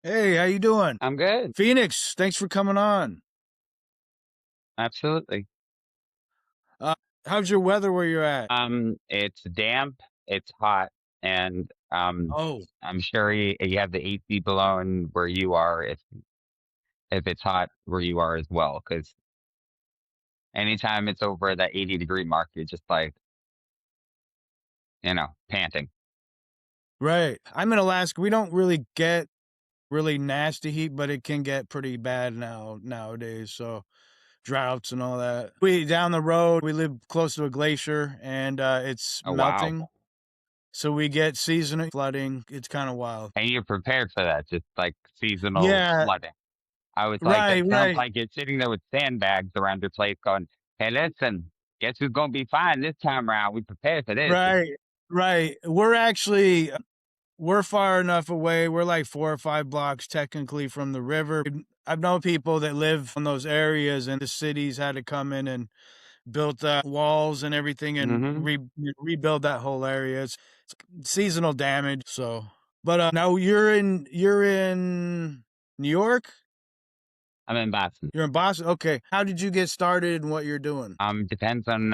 Hey, how you doing? I'm good. Phoenix, thanks for coming on. Absolutely. Uh, how's your weather where you're at? It's damp, it's hot, and Oh, I'm sure you have the AC blowing where you are if it's hot where you are as well. Because anytime it's over that 80-degree mark, you're just like, panting. right. I'm in Alaska. We don't really get really nasty heat, but it can get pretty bad nowadays. So droughts and all that. We down the road, we live close to a glacier and it's Oh wow. melting. So we get seasonal flooding. It's kind of wild. And you're prepared for that, just like seasonal Yeah, flooding. I was like, that right, sounds right, like you're sitting there with sandbags around your place going, hey, listen, guess who's gonna be fine this time around? We prepared for this. right, right. We're far enough away. We're like 4 or 5 blocks technically from the river. I've known people that live in those areas, and the cities had to come in and built walls and everything and Hmm. rebuild that whole area. It's seasonal damage. So, but now you're in New York. I'm in Boston. You're in Boston. Okay. How did you get started and what you're doing? Depends on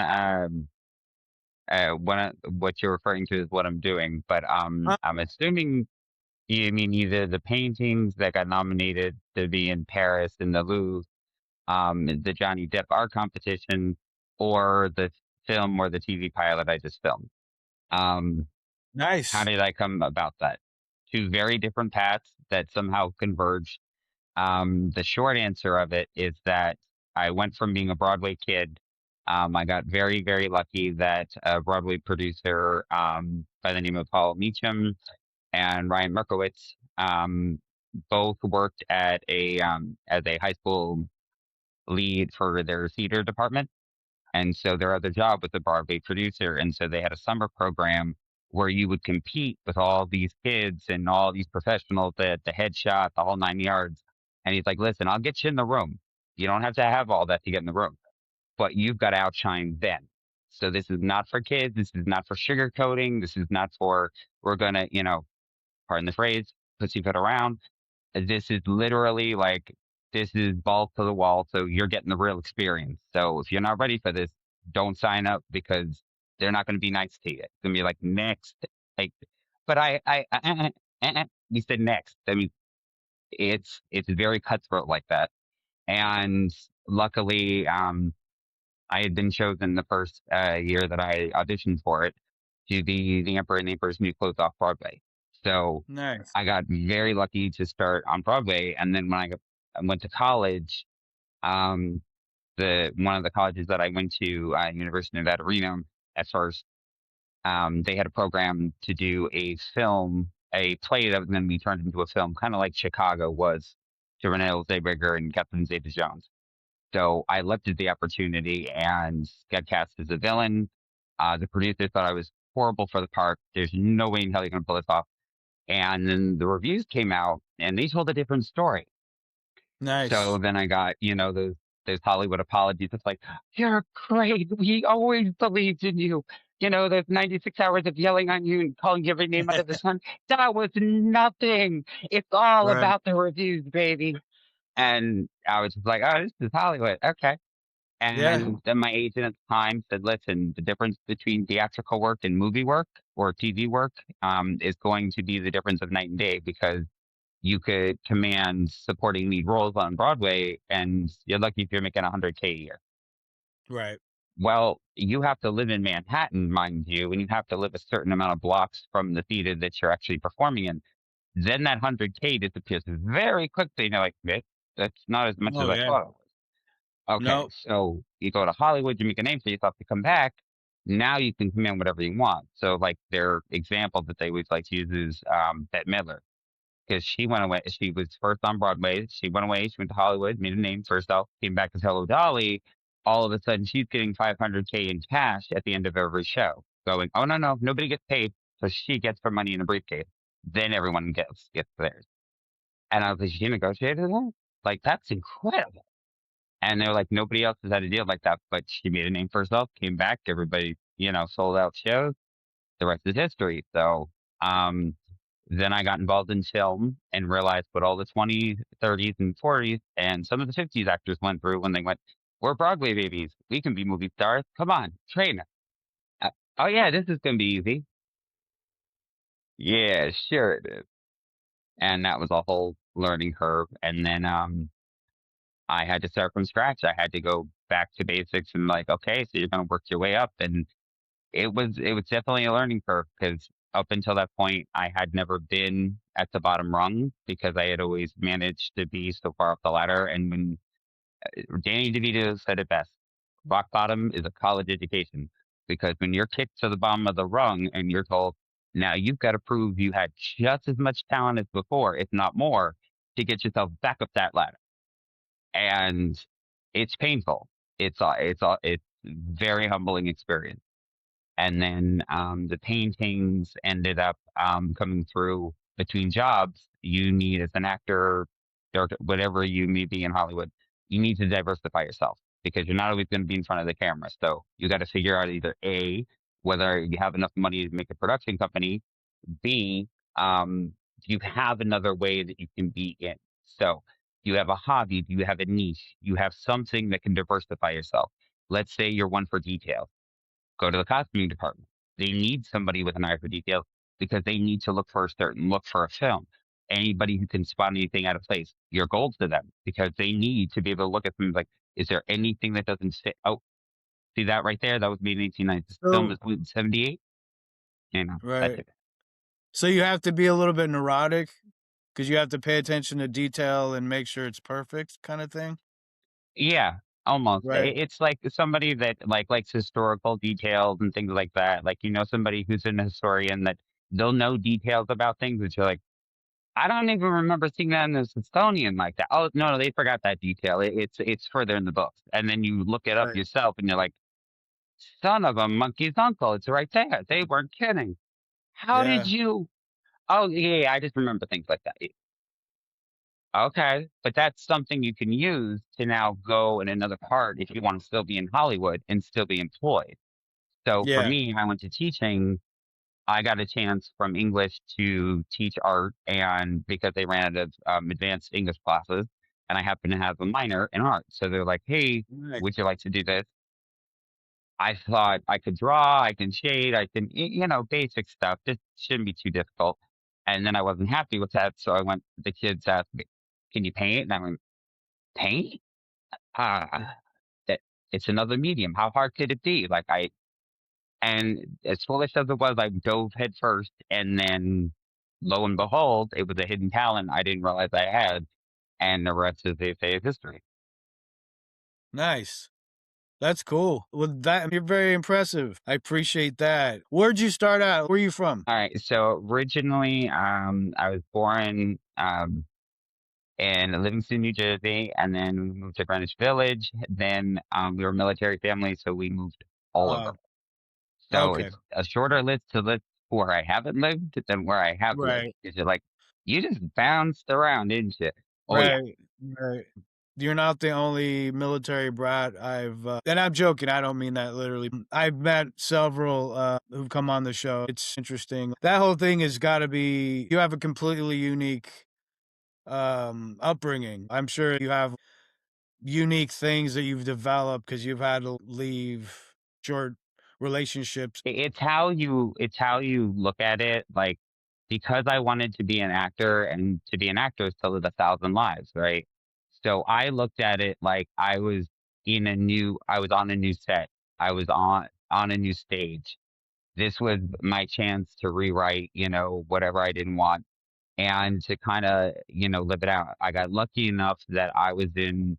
what you're referring to is what I'm doing, but Uh, I'm assuming you mean either the paintings that got nominated to be in Paris in the Louvre, the Johnny Depp art competition, or the film or the TV pilot I just filmed. Um, how nice. did I come about that? Two very different paths that somehow converged. The short answer of it is that I went from being a Broadway kid. I got very, very lucky that a Broadway producer by the name of Paul Meacham and Ryan Merkowitz both worked at a as a high school lead for their theater department, and so their other job was a Broadway producer, and so they had a summer program where you would compete with all these kids and all these professionals, the headshot, the whole 9 yards. And he's like, listen, I'll get you in the room. You don't have to have all that to get in the room, but you've got to outshine them. So this is not for kids. This is not for sugarcoating. This is not for, we're going to, pardon the phrase, pussyfoot around. This is literally like, this is balls to the wall. So you're getting the real experience. So if you're not ready for this, don't sign up because they're not going to be nice to you. It's going to be like next, like, but we said next. I mean, it's very cutthroat like that. And luckily, I had been chosen the first year that I auditioned for it to be the Emperor and the Emperor's New Clothes off Broadway. So Nice. I got very lucky to start on Broadway, and then I went to college, um, the one of the colleges that I went to, University of Nevada, Reno, at first, they had a program to do a play that was going to be turned into a film, kind of like Chicago was to Renee Zellweger and Catherine Zeta-Jones. So I leapt at the opportunity and got cast as a villain. The producer thought I was horrible for the part. There's no way in hell you're going to pull this off. And then the reviews came out and they told a different story. So Nice. then I got, those Hollywood apologies. It's like, you're great. We always believed in you. Those 96 hours of yelling on you and calling you every name under the sun. That was nothing. It's all Right. about the reviews, baby. And I was just like, oh, this is Hollywood. Okay. Yeah. And then my agent at the time said, listen, the difference between theatrical work and movie work or TV work is going to be the difference of night and day because you could command supporting lead roles on Broadway and you're lucky if you're making 100K a year. Right. Well, you have to live in Manhattan, mind you, and you have to live a certain amount of blocks from the theater that you're actually performing in. Then that 100K disappears very quickly. And you're like, that's not as much as Oh I yeah. thought it was. Okay, No. so you go to Hollywood, you make a name for yourself to come back. Now you can command whatever you want. So, like their example that they always like to use is Bette Midler because she went away. She was first on Broadway. She went away. She went to Hollywood, made a name for herself, came back as Hello Dolly. All of a sudden, she's getting 500K in cash at the end of every show. Going, oh no, no, nobody gets paid, so she gets her money in a briefcase. Then everyone gets theirs. And I was like, she negotiated that? Like that's incredible. And they're like, nobody else has had a deal like that, but she made a name for herself, came back, everybody, sold out shows. The rest is history. So, um, Then I got involved in film and realized what all the 20s, 30s, and 40s, and some of the 50s actors went through when they went, "We're Broadway babies. We can be movie stars. Come on, train us." Uh, oh yeah, this is gonna be easy. Yeah, sure it is. And that was a whole learning curve. And then I had to start from scratch. I had to go back to basics and like, okay, so you're gonna work your way up. And it was definitely a learning curve because up until that point I had never been at the bottom rung because I had always managed to be so far up the ladder. And when Danny DeVito said it best, rock bottom is a college education. Because when you're kicked to the bottom of the rung and you're told, now you've got to prove you had just as much talent as before, if not more, to get yourself back up that ladder. And it's painful. It's very humbling experience. And then the paintings ended up coming through between jobs. You need, as an actor, director, whatever you may be in Hollywood, you need to diversify yourself because you're not always going to be in front of the camera. So you got to figure out either A, whether you have enough money to make a production company, B, do you have another way that you can be in? So do you have a hobby? Do you have a niche? You have something that can diversify yourself. Let's say you're one for detail, go to the costuming department. They need somebody with an eye for detail because they need to look for a certain look for a film. Anybody who can spot anything out of place, you're gold to them because they need to be able to look at them like, is there anything that doesn't fit? Oh, see that right there? That was made in 1890. This film So is made in 78. That's right. it. So you have to be a little bit neurotic because you have to pay attention to detail and make sure it's perfect kinda thing? Yeah, almost. Right, It's like somebody that likes historical details and things like that. Like, somebody who's an historian that they'll know details about things that you're like, I don't even remember seeing that in the Smithsonian like that. Oh, no, they forgot that detail. It's further in the books. And then you look it up right. yourself and you're like, son of a monkey's uncle, it's right there. They weren't kidding. How did Yeah, you? Oh, yeah, yeah, I just remember things like that. Okay, but that's something you can use to now go in another part if you want to still be in Hollywood and still be employed. So for yeah. me, I went to teaching. I got a chance from English to teach art, and because they ran out of advanced English classes, and I happen to have a minor in art, so they're like, "Hey, Nice. would you like to do this?" I thought I could draw, I can shade, I can, basic stuff. This shouldn't be too difficult. And then I wasn't happy with that, so I went. The kids asked me, "Can you paint?" And I went, "Paint? Ah, that it's another medium. How hard could it be?" And as foolish as it was, I dove head first, and then lo and behold, it was a hidden talent I didn't realize I had, and the rest, as they say, is history. Nice. That's cool. Well, that you're very impressive. I appreciate that. Where'd you start out? Where are you from? All right, so originally, I was born in Livingston, New Jersey, and then we moved to Greenwich Village. Then we were a military family, so we moved all over. Oh, So okay. it's a shorter list to list where I haven't lived than where I have lived. Right, Because you're like, you just bounced around, didn't you? Oh yeah. right, right. You're not the only military brat and I'm joking, I don't mean that literally. I've met several, who've come on the show. It's interesting. That whole thing has gotta be you have a completely unique, upbringing. I'm sure you have unique things that you've developed because 'cause you've had to leave short relationships. It's how you look at it. Like, because I wanted to be an actor, and to be an actor is to live 1,000 lives, right? So I looked at it like I was on a new set. I was on a new stage. This was my chance to rewrite, whatever I didn't want and to kind of, live it out. I got lucky enough that I was in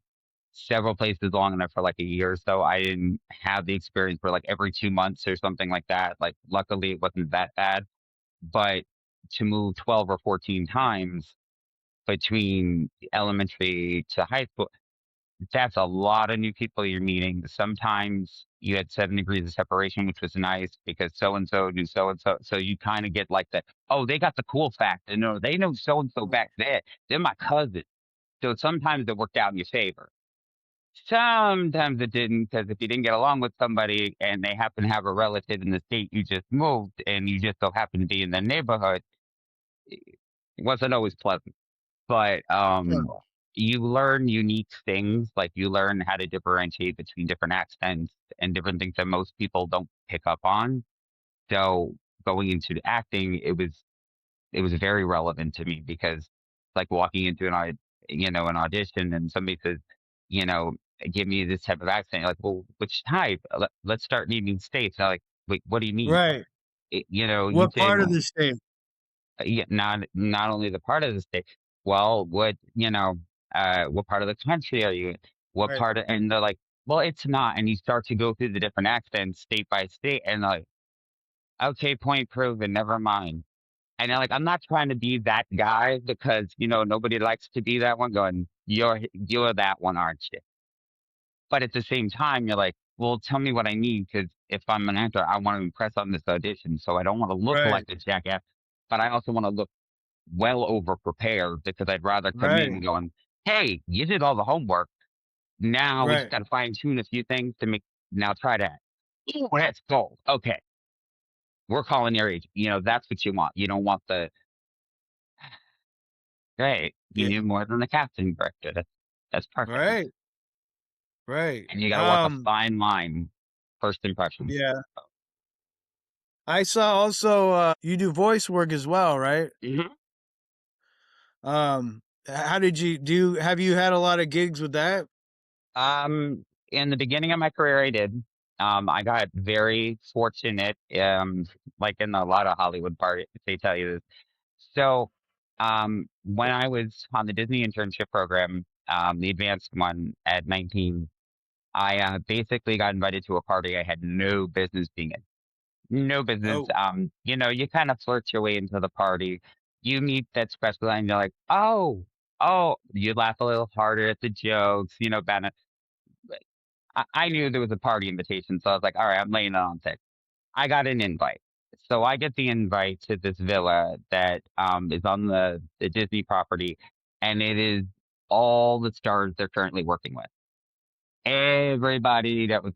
several places long enough for like a year or so. I didn't have the experience for like every 2 months or something like that. Like, luckily, it wasn't that bad. But to move 12 or 14 times between elementary to high school, that's a lot of new people you're meeting. Sometimes you had 7 degrees of separation, which was nice because so and so knew so and so. So you kind of get like that. Oh, they got the cool fact. And no, they know so and so back there. They're my cousin. So sometimes it worked out in your favor. Sometimes it didn't, because if you didn't get along with somebody and they happen to have a relative in the state you just moved and you just so happen to be in the neighborhood, It wasn't always pleasant, but, Oh, you learn unique things, like, you learn how to differentiate between different accents and different things that most people don't pick up on. So, going into acting, it was very relevant to me because, like, walking into an audition and somebody says, you know, "Give me this type of accent." You're like, "Well, which type? Let's start naming states." I'm like, "Wait, what do you mean?" right. You What say, part of "Well, the state? yeah, not only the part of the state. Well, what part of the country are you in? What Right. part of?" And they're like, "Well, it's not." And you start to go through the different accents state by state, and like, okay, point proven. Never mind. And they're like, I'm not trying to be that guy because nobody likes to be that one. Going, you're that one, aren't you? But at the same time, you're like, well, tell me what I need because if I'm an actor, I want to impress on this audition. So I don't want to look like Right. a jackass, but I also want to look well over prepared because I'd rather come Right. in going, hey, you did all the homework. Now we just Right. got to fine tune a few things to make. Now try that. Ooh, that's gold. Okay, we're calling your agent. That's what you want. You don't want the Right. You Yeah. knew more than the casting director. That's perfect. Right. Right. And you gotta walk a fine line, first impressions. Yeah. I saw also, you do voice work as well, right? Mhm. How did have you had a lot of gigs with that? In the beginning of my career, I did. I got very fortunate, like in a lot of Hollywood parties, they tell you this. So, when I was on the Disney internship program, the advanced one at 19, I basically got invited to a party I had no business being in. No business. Oh, You kind of flirt your way into the party. You meet that special and you're like, oh, you laugh a little harder at the jokes, Bennett. I knew there was a party invitation, so I was like, all right, I'm laying it on thick. I got an invite. So I get the invite to this villa that is on the Disney property, and it is all the stars they're currently working with. Everybody that was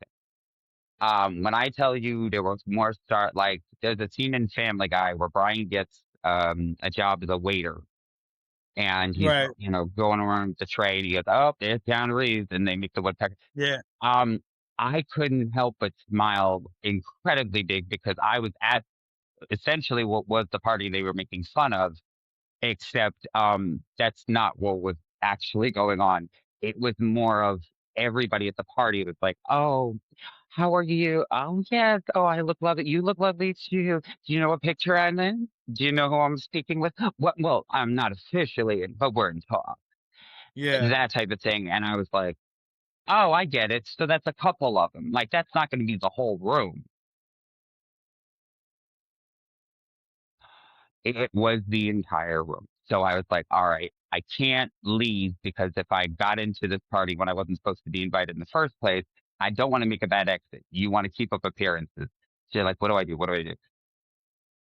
when I tell you there was more like there's a scene in Family Guy where Brian gets a job as a waiter and he's right. going around with the tray and he goes, oh, there's Keanu Reeves, and they make the woodpecker. Yeah. Um, I couldn't help but smile incredibly big because I was at essentially what was the party they were making fun of, except, that's not what was actually going on. It was more of everybody at the party was like, "Oh, how are you? Oh, yes. Oh, I look lovely. You look lovely too. Do you know what picture I'm in? Do you know who I'm speaking with? What? Well, I'm not officially in, but we're in talk." Yeah. That type of thing. And I was like, "Oh, I get it. So that's a couple of them. Like, that's not gonna be the whole room." It was the entire room. So I was like, "All right, I can't leave because if I got into this party when I wasn't supposed to be invited in the first place, I don't wanna make a bad exit. You wanna keep up appearances." So you're like, "What do I do? What do I do?"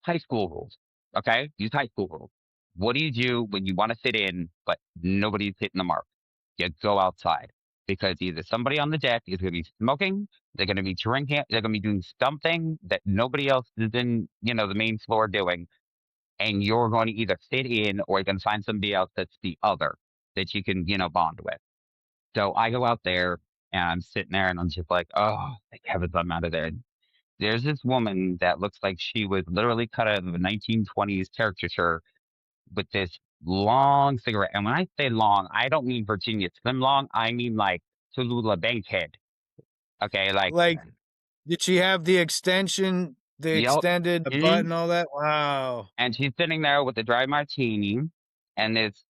High school rules, okay? Use high school rules. What do you do when you wanna fit in, but nobody's hitting the mark? You go outside because either somebody on the deck is gonna be smoking, they're gonna be drinking, they're gonna be doing something that nobody else is in, the main floor doing, and you're going to either fit in or you can find somebody else that's the other that you can, bond with. So I go out there and I'm sitting there and I'm just like, oh, thank heavens I'm out of there. There's this woman that looks like she was literally cut out of a 1920s caricature with this long cigarette. And when I say long, I don't mean Virginia Slim long. I mean like Tallulah Bankhead. Okay, like, Like, did she have the yep. extended, the butt Mhm. and all that? Wow. And she's sitting there with a dry martini and this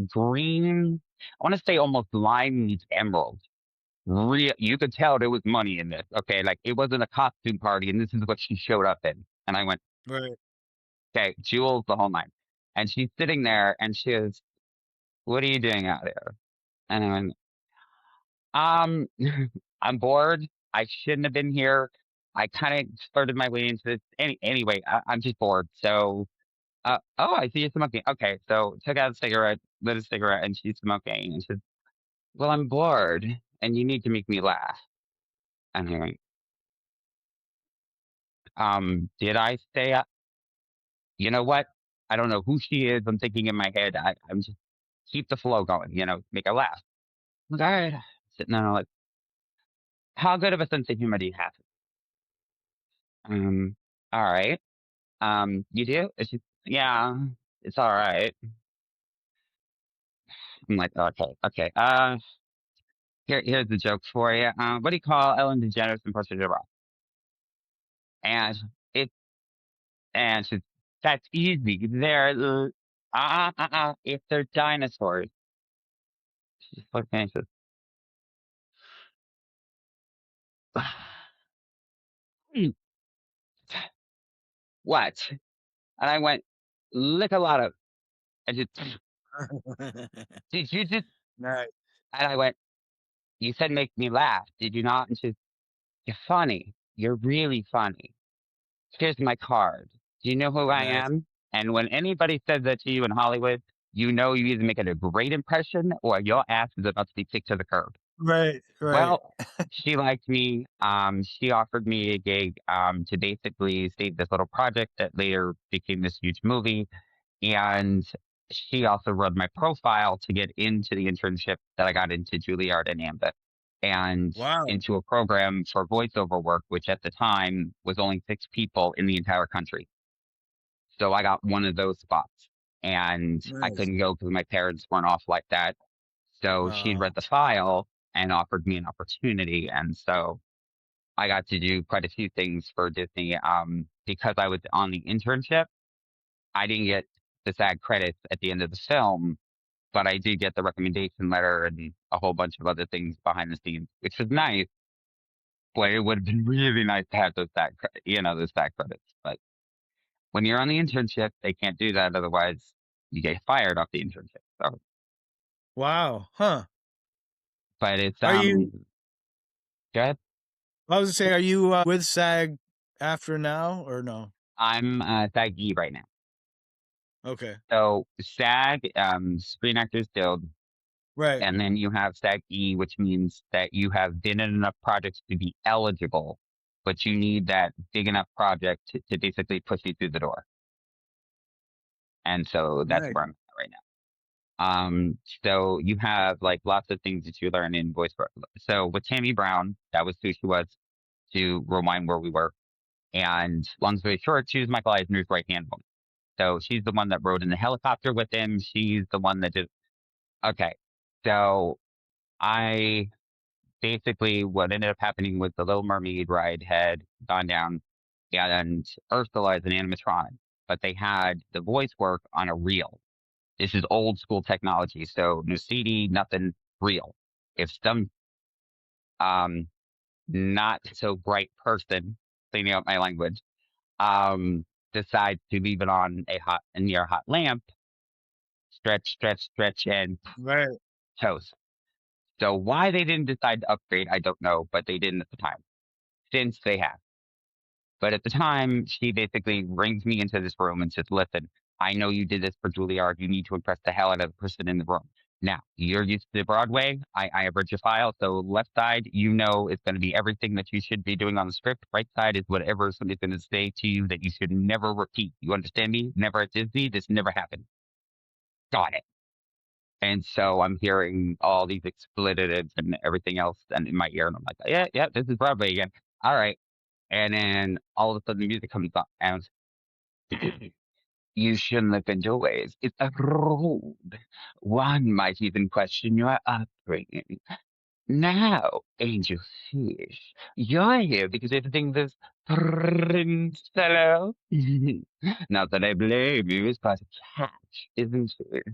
green, I wanna say almost lime meets emerald. You could tell there was money in this, okay? Like, it wasn't a costume party, and this is what she showed up in. And I went, Right. "Okay, jewels, the whole 9." And she's sitting there, and she goes, "What are you doing out there?" And I went, "Um, I'm bored. I shouldn't have been here. I kinda flirted my way into this. Anyway, I'm just bored, so, oh, I see you're smoking. Okay." So, took out a cigarette, lit a cigarette, and she's smoking, and she's, "Well, I'm bored, and you need to make me laugh." And I went, did I say, you know what? I don't know who she is. I'm thinking in my head, I'm just keep the flow going, make her laugh. I'm like, all right. Sitting there, like, how good of a sense of humor do you have? All right. You do? And she's, yeah, it's all right. I'm like, okay, okay. Here's the joke for you. What do you call Ellen DeGeneres and Portia de Rock? And it, and she's, that's easy. If they're dinosaurs. She's looking and she says, "Hmm, what?" And I went, lick a lot of, and she, did you just, Nice. and I went, you said make me laugh, did you not? And she's, you're funny. You're really funny. Here's my card. Do you know who I Nice. am? And when anybody says that to you in Hollywood, you either make it a great impression or your ass is about to be kicked to the curb. Right, right. Well, she liked me. She offered me a gig to basically save this little project that later became this huge movie. And she also read my profile to get into the internship that I got into Juilliard and Ambit and Wow. into a program for voiceover work, which at the time was only 6 people in the entire country. So I got one of those spots and I Nice. couldn't go because my parents weren't off like that. So she'd Wow. read the file and offered me an opportunity. And so I got to do quite a few things for Disney. Because I was on the internship, I didn't get the SAG credits at the end of the film, but I did get the recommendation letter and a whole bunch of other things behind the scenes, which was nice. But it would have been really nice to have those SAG credits. But when you're on the internship, they can't do that. Otherwise, you get fired off the internship. So, Wow. Huh. but it's Are you good. I was gonna say, are you, with SAG after now or no? I'm SAG E right now. Okay. So SAG, Screen Actors Guild, Right. and then you have SAG E, which means that you have been in enough projects to be eligible, but you need that big enough project to basically push you through the door. And so that's Nice. where I'm at right now. So you have like lots of things that you learn in voice work. So with Tammy Brown, that was who she was to remind where we were. And long story short, she was Michael Eisner's right hand woman. So she's the one that rode in the helicopter with him. She's the one that did. Okay. So I basically what ended up happening was the Little Mermaid ride had gone down and Ursula is an animatronic, but they had the voice work on a reel. This is old school technology. So no CD, nothing real. If some um not so bright person, cleaning up my language, um decides to leave it on a near hot lamp, stretch, stretch, stretch, and Right. toast. So why they didn't decide to upgrade, I don't know, but they didn't at the time. Since they have. But at the time, she basically brings me into this room and says, listen, I know you did this for Juilliard. You need to impress the hell out of the person in the room. Now, you're used to Broadway. I have read your file. So left side, is going to be everything that you should be doing on the script. Right side is whatever somebody's going to say to you that you should never repeat. You understand me? Never at Disney. This never happened. Got it. And so I'm hearing all these expletives and everything else and in my ear. And I'm like, yeah, yeah, this is Broadway again. All right. And then all of a sudden the music comes on and you shouldn't have been your ways. It's rude. One might even question your upbringing. Now, Angel Fish, you're here because everything this Princello. Not that I blame you, it's part of catch, isn't it?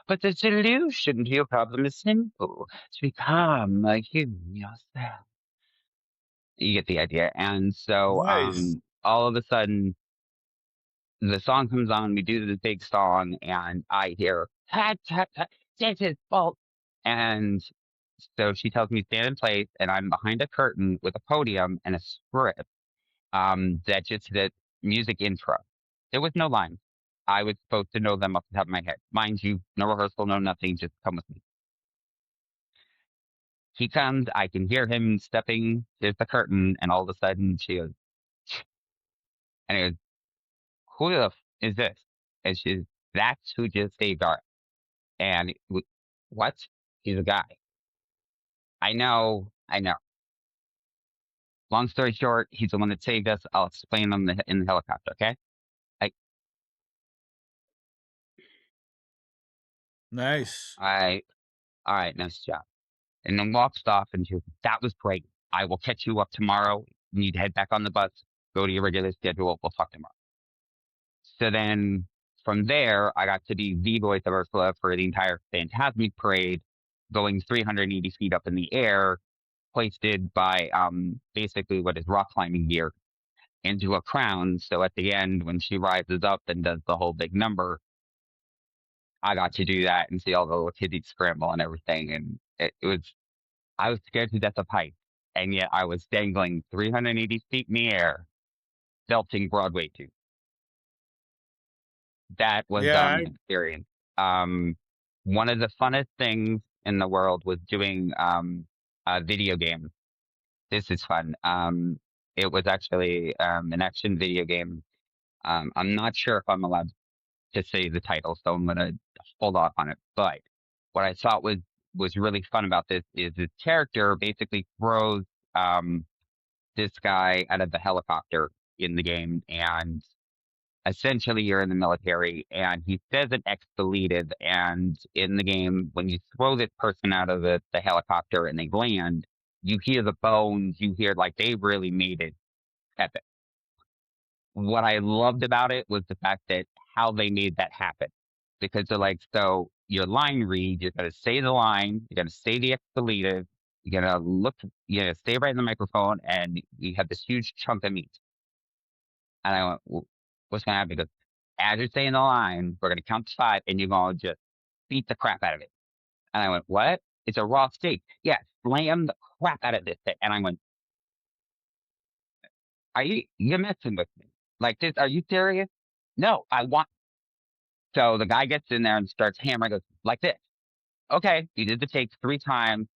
But the solution to your problem is simple. To become a human yourself. You get the idea. And so Nice. all of a sudden the song comes on, we do the big song, and I hear tap tap tap, it's his fault. And so she tells me stand in place, and I'm behind a curtain with a podium and a script that just the music intro. There was no lines. I was supposed to know them off the top of my head. Mind you, no rehearsal, no nothing, just come with me. He comes, I can hear him stepping, there's the curtain, and all of a sudden she goes, and he goes, who the is this? And she's That's who just saved our. And what? He's a guy. I know. I know. Long story short, he's the one that saved us. I'll explain on in the helicopter. Okay. I, Nice. all right. Nice job. And then walks off and she goes, that was great. I will catch you up tomorrow. You need to head back on the bus. Go to your regular schedule. We'll talk tomorrow. So then from there, I got to be the voice of Ursula for the entire Fantasmic parade, going 380 feet up in the air, hoisted by basically what is rock climbing gear into a crown. So at the end, when she rises up and does the whole big number, I got to do that and see all the little kiddies scramble and everything. And it was, I was scared to death of heights. And yet I was dangling 380 feet in the air, belting Broadway too. That was Yeah. an experience. One of the funnest things in the world was doing a video game. This is fun. It was actually an action video game. I'm not sure if I'm allowed to say the title, so I'm gonna hold off on it. But what I thought was really fun about this is this character basically throws this guy out of the helicopter in the game, and essentially you're in the military, and he says an expletive, and in the game, when you throw this person out of the helicopter and they land, you hear the bones, you hear like they really made it epic. What I loved about it was the fact that how they made that happen. Because they're like, so your line read, you're gonna say the line, you're gonna say the expletive, you're gonna look, you're gonna stay right in the microphone, and you have this huge chunk of meat. And I went, what's gonna happen? Because as you're saying the line, we're gonna count to 5, and you're gonna just beat the crap out of it. And I went, what? It's a raw steak. Yeah, slam the crap out of this thing. And I went, you're messing with me? Like this? Are you serious? No, I want. So the guy gets in there and starts hammering, goes like this. Okay, he did the take 3 times.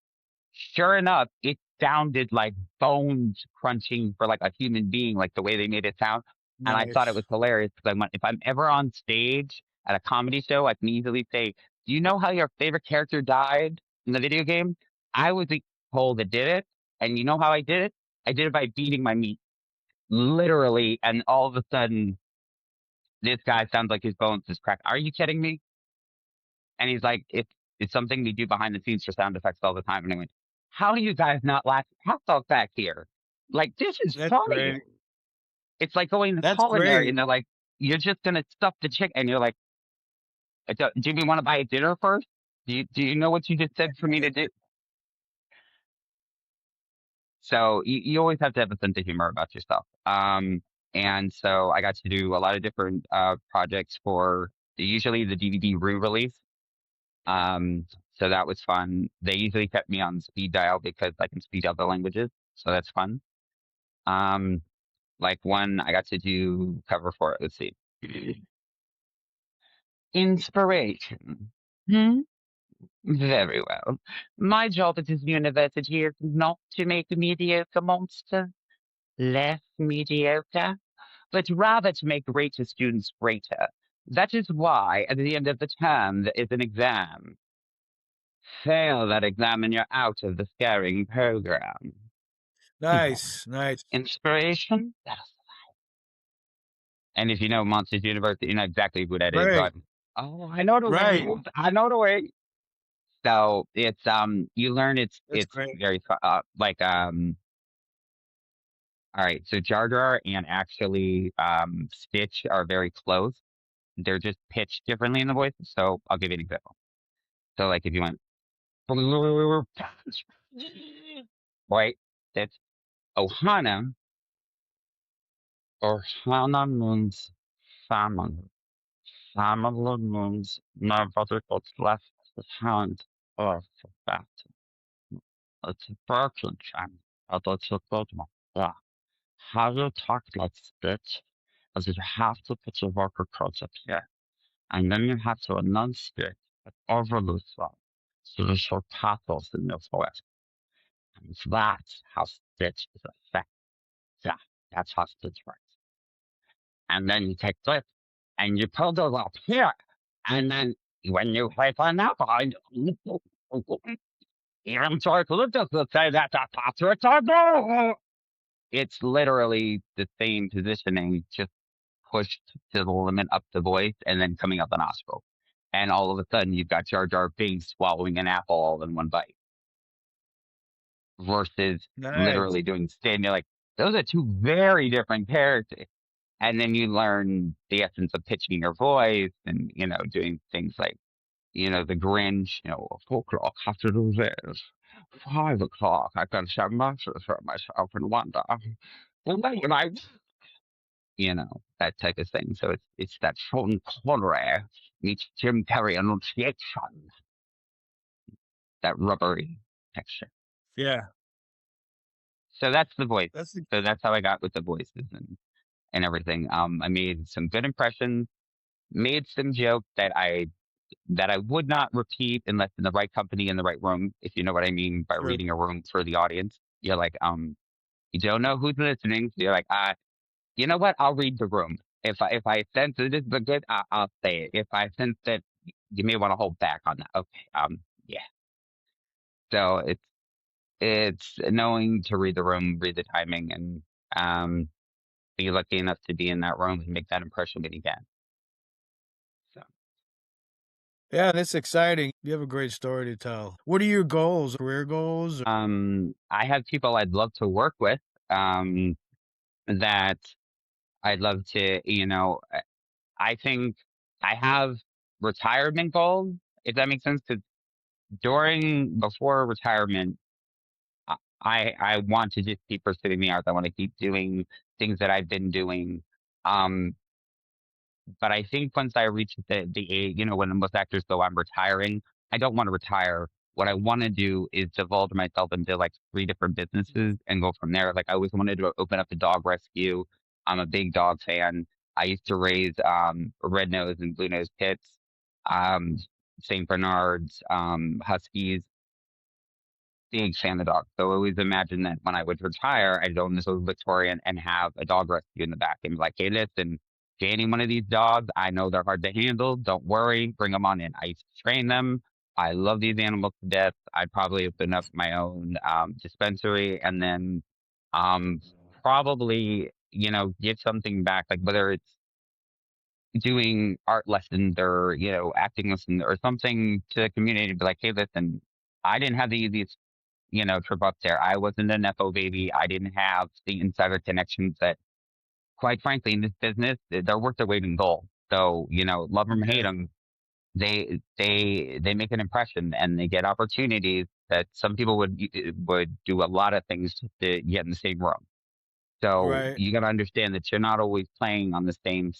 Sure enough, it sounded like bones crunching for like a human being, like the way they made it sound. And I thought it Nice. was hilarious because I went, if I'm ever on stage at a comedy show, I can easily say, do you know how your favorite character died in the video game? I was the asshole that did it. And you know how I did it? I did it by beating my meat. Literally. And all of a sudden, this guy sounds like his bones is cracked. Are you kidding me? And he's like, it's something we do behind the scenes for sound effects all the time. And I went, how do you guys not laugh hot dog back here? Like, this is That's funny. great. It's like going to That's culinary great. and they're like, you're just going to stuff the chicken. And you're like, do we want to buy a dinner first? Do you know what you just said for me to do? So you always have to have a sense of humor about yourself. And so I got to do a lot of different projects for usually the DVD re-release. So that was fun. They usually kept me on speed dial because I can speak other languages, so that's fun. Like one I got to do cover for it. Let's see. Inspiration. Hmm? Very well. My job at this university is not to make mediocre monsters less mediocre, but rather to make greater students greater. That is why at the end of the term there is an exam. Fail that exam and you're out of the scaring program. Nice. Nice. Inspiration? And if you know Monsters University, you know exactly who that is, Right. but oh, I know the Right. way. I know the way. So it's you learn That's it's great. very like all right, so Jar Jar and actually Stitch are very close. They're just pitched differently in the voices. So I'll give you an example. So like if you went right, that's Ohana. Ohana means family. Family means nobody got left behind or forgotten. It's a broken chain, but it's a good one. Yeah. How you talk like Stitch is you have to put your vocal cords up here, and then you have to enunciate it overly slow, so you show pathos in your voice. And that's how Stitch is effective. Yeah, that's how Stitch works. And then you take this, and you put those up here, And then when you play for an alcohol, even so to say that the Patriots are good. It's literally the same positioning, just pushed to the limit up the voice and then coming up the nostril. And all of a sudden, you've got Jar Jar Binks swallowing an apple all in one bite versus Nice. literally doing stand. You're like, those are two very different characters. And then you learn the essence of pitching your voice and, doing things like, the Grinch, 4 o'clock, have to do this. 5 o'clock, I can have matches for myself and wonder. Well, when that type of thing. So it's that Sean Connery meets Jim Carrey enunciation, that rubbery texture. Yeah. So that's the voice. That's the So that's how I got with the voices and everything. I made some good impressions, made some jokes that I would not repeat unless in the right company in the right room, if you know what I mean by sure. reading a room for the audience. You're like, you don't know who's listening. So you're like, you know what? I'll read the room. If I sense that this is a good, I'll say it. If I sense that you may want to hold back on that, okay. Yeah. So it's knowing to read the room, read the timing, and be lucky enough to be in that room and make that impression when you can. So Yeah, that's exciting. You have a great story to tell. What are your goals? Career goals? I have people I'd love to work with. That I'd love to, I think I have retirement goals, if that makes sense. Because before retirement, I want to just keep pursuing the arts. I want to keep doing things that I've been doing. Um, but I think once I reach the age, when most actors go, I'm retiring. I don't want to retire. What I want to do is divulge myself into like 3 different businesses and go from there. Like I always wanted to open up a dog rescue. I'm a big dog fan. I used to raise red nose and blue nose pits, um, Saint Bernards, huskies. Big fan of dogs. So I always imagine that when I would retire, I'd own this little Victorian and have a dog rescue in the back and be like, hey, listen, get any one of these dogs. I know they're hard to handle. Don't worry. Bring them on in. I used to train them. I love these animals to death. I'd probably open up my own dispensary and then um, probably, give something back, like whether it's doing art lessons or, acting lessons or something to the community, be like, hey, listen, I didn't have the easiest trip up there. I wasn't an FO baby. I didn't have the insider connections that, quite frankly, in this business, they're worth their weight in gold. So, love them, hate Yeah. them, they make an impression and they get opportunities that some people would do a lot of things just to get in the same room. So Right. you got to understand that you're not always playing on the same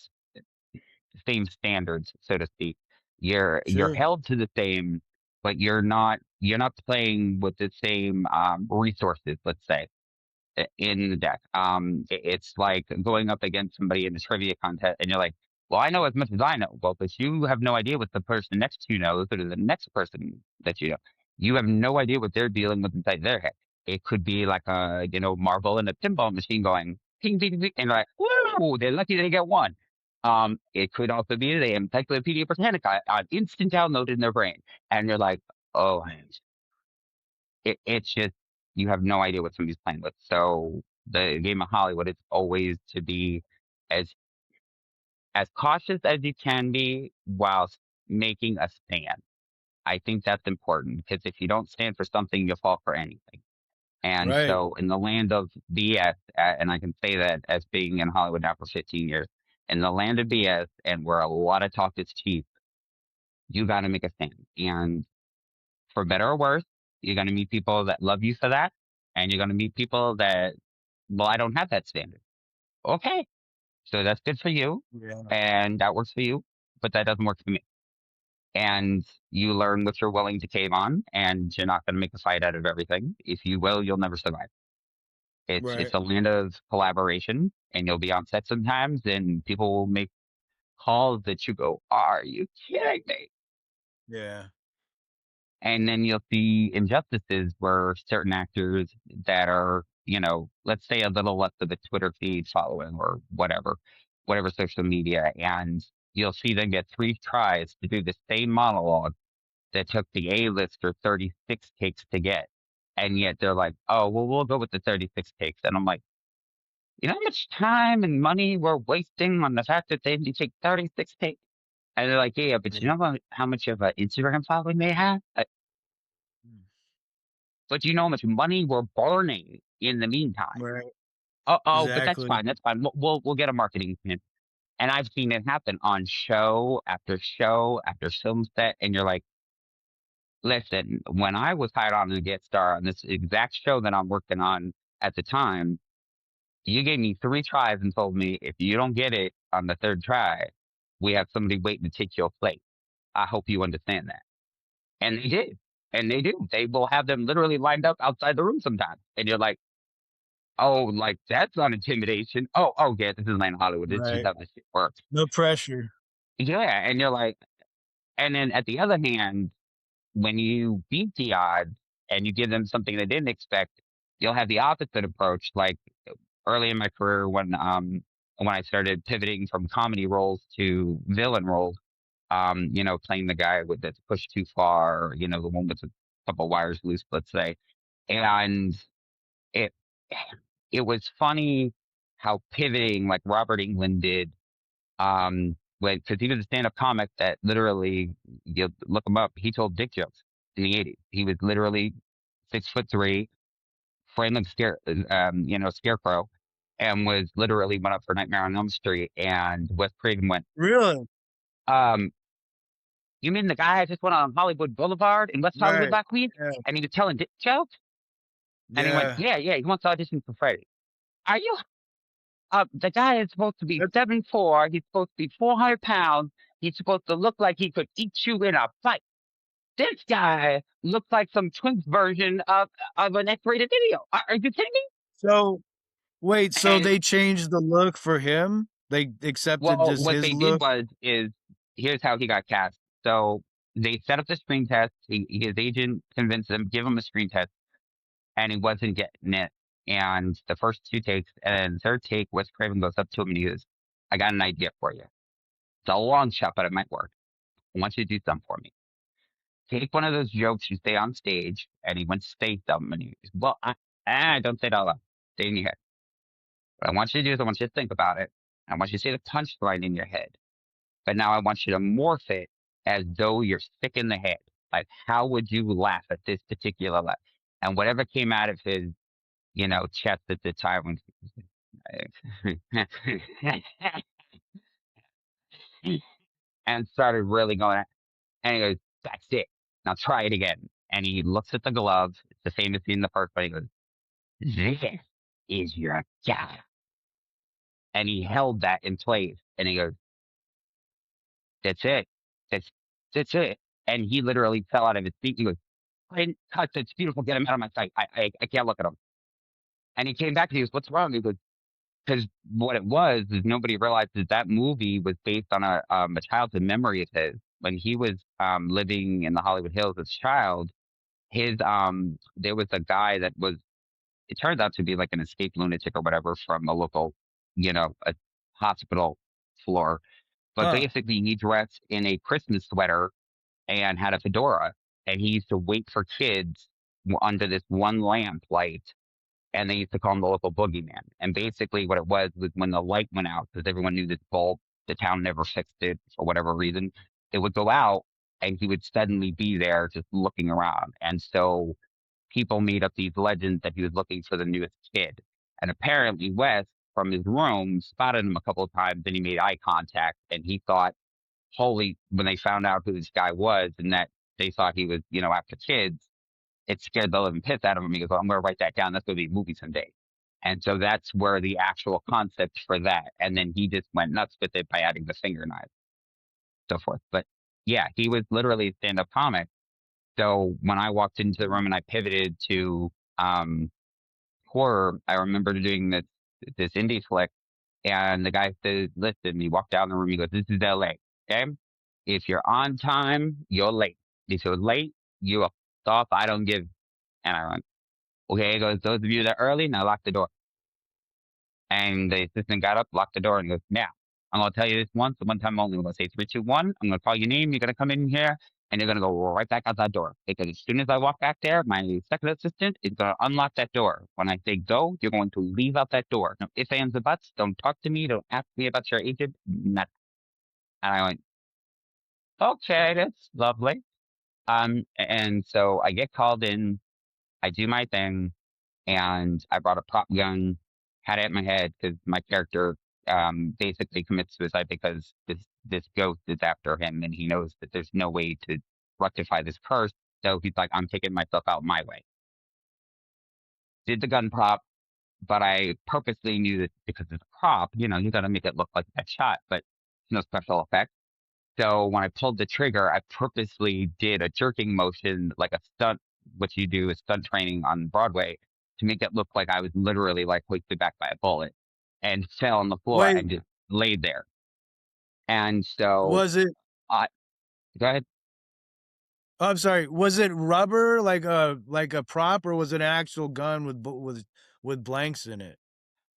standards, so to speak. You're Sure. held to the same, but you're not playing with the same resources. Let's say in the deck. It's like going up against somebody in a trivia contest, and you're like, "Well, I know as much as I know." Well, but you have no idea what the person next to you knows, or the next person that you know. You have no idea what they're dealing with inside their head. It could be like a marble in a pinball machine going ping ping ping, and you're like, "Whoa, they're lucky they get one." It could also be the Encyclopedia Britannica on instant download in their brain, and you're like, "Oh, it's just you have no idea what somebody's playing with." So the game of Hollywood is always to be as cautious as you can be whilst making a stand. I think that's important because if you don't stand for something, you'll fall for anything. And Right. so in the land of BS, and I can say that as being in Hollywood now for 15 years, in the land of BS and where a lot of talk is cheap, you got to make a stand. And for better or worse, you're going to meet people that love you for that. And you're going to meet people that, well, I don't have that standard. Okay. So that's good for you. Yeah. And that works for you. But that doesn't work for me. And you learn what you're willing to cave on. And you're not going to make a fight out of everything. If you will, you'll never survive. It's Right. a land of collaboration. And you'll be on set sometimes. And people will make calls that you go, are you kidding me? Yeah. And then you'll see injustices where certain actors that are, let's say a little less of a Twitter feed following or whatever social media, and you'll see them get 3 tries to do the same monologue that took the A-lister 36 takes to get. And yet they're like, "Oh, well, we'll go with the 36 takes." And I'm like, "You know how much time and money we're wasting on the fact that they only take 36 takes?" And they're like, "Yeah, but you know how much of an Instagram following they have? Mm. But you know how much money we're burning in the meantime." Right. Oh, but that's Exactly. fine, that's fine. We'll get a marketing plan. And I've seen it happen on show after film set, and you're like, "Listen, when I was hired on to get star on this exact show that I'm working on at the time, you gave me 3 tries and told me if you don't get it on the 3rd try, we have somebody waiting to take your place. I hope you understand that." And they did, and they do. They will have them literally lined up outside the room sometimes, and you're like, "Oh, like, that's not intimidation. Oh, yeah, this is Atlanta, Hollywood. This is just Right. how this shit works." No pressure. Yeah, and you're like, and then at the other hand, when you beat the odds and you give them something they didn't expect, you'll have the opposite approach. Like early in my career, when I started pivoting from comedy roles to villain roles, playing the guy with that's pushed too far, the one with a couple wires loose, let's say, and it it was funny how pivoting like Robert England did when because he was a stand-up comic that literally, you look him up, he told dick jokes in the '80s. He was literally 6'3", framed like scarecrow, and was literally went up for Nightmare on Elm Street, and Wes Craven went, Really? um, "You mean the guy I just went on Hollywood Boulevard in West Hollywood Right. last week, Yeah. and he was telling dick jokes?" And he went, Yeah. "Yeah, he wants to audition for Freddy." Are you the guy is supposed to be That 7'4", he's supposed to be 400 pounds, he's supposed to look like he could eat you in a fight. This guy looks like some twins version of an X-rated video. Are you kidding me? so wait, so And they changed the look for him? They accepted well, just what his they did look? was is here's how he got cast. So they set up the screen test. His agent convinced him, give him a screen test, and he wasn't getting it. And the first 2 takes, and then third take, Wes Craven goes up to him and he goes, "I got an idea for you. It's a long shot, but it might work. I want you to do something for me. Take one of those jokes you say on stage," and he went to say something, and he goes, "Well, I don't say it out loud. Stay in your head. What I want you to do is I want you to think about it. I want you to say the punchline in your head. But now I want you to morph it as though you're sick in the head. Like, how would you laugh at this particular laugh?" And whatever came out of his, chest at the time when and started really going, and he goes, "That's it. Now try it again." And he looks at the glove. It's the famous scene in the first one. He goes, "This is your guy." And he held that in place. And he goes, "That's it. That's that's it." And he literally fell out of his seat. He goes, "I didn't touch. It's beautiful. Get him out of my sight. I can't look at him." And he came back and he goes, "What's wrong?" He goes, "Because what it was is nobody realized that that movie was based on a childhood memory of his when he was living in the Hollywood Hills as a child. There was a guy that was, it turns out to be like an escaped lunatic or whatever from a local, a hospital floor. But Huh. basically, he dressed in a Christmas sweater and had a fedora, and he used to wait for kids under this one lamp light, and they used to call him the local boogeyman. And basically, what it was when the light went out, because everyone knew this bulb, the town never fixed it for whatever reason, it would go out, and he would suddenly be there just looking around. And so people made up these legends that he was looking for the newest kid. And apparently, Wes, from his room, spotted him a couple of times, and he made eye contact, and he thought, holy, when they found out who this guy was and that they thought he was, after kids, it scared the living piss out of him. He goes, "Well, I'm going to write that down. That's going to be a movie someday." And so that's where the actual concept for that. And then he just went nuts with it by adding the finger knife, so forth. But yeah, he was literally a stand up comic. So when I walked into the room and I pivoted to um, horror, I remember doing this indie flick, and the guy said, "Listen," he walked down the room. He goes, "This is LA. Okay? If you're on time, you're late. If you're late, you're off. I don't give." And I went, "Okay." He goes, "Those of you that are early, now lock the door." And the assistant got up, locked the door, and goes, "Now." I'm gonna tell you this once, the one time only. I'm gonna say 3, 2, 1. I'm gonna call your name. You're gonna come in here and you're gonna go right back out that door. Because as soon as I walk back there, my second assistant is gonna unlock that door. When I say go, you're going to leave out that door. No ifs, ands, or buts. Don't talk to me. Don't ask me about your agent. Nothing. And I went, okay, that's lovely. And so I get called in, I do my thing, and I brought a prop gun, had it at my head because my character basically commits suicide because this ghost is after him, and he knows that there's no way to rectify this curse. So he's like, I'm taking myself out my way. Did the gun prop, but I purposely knew that because it's a prop, you got to make it look like that shot, but no special effects. So when I pulled the trigger, I purposely did a jerking motion, like a stunt, what you do is stunt training on Broadway, to make it look like I was literally like hoisted back by a bullet and fell on the floor Wait, and just laid there. And so was it I go ahead. oh, I'm sorry, was it rubber like a prop, or was it an actual gun with blanks in it?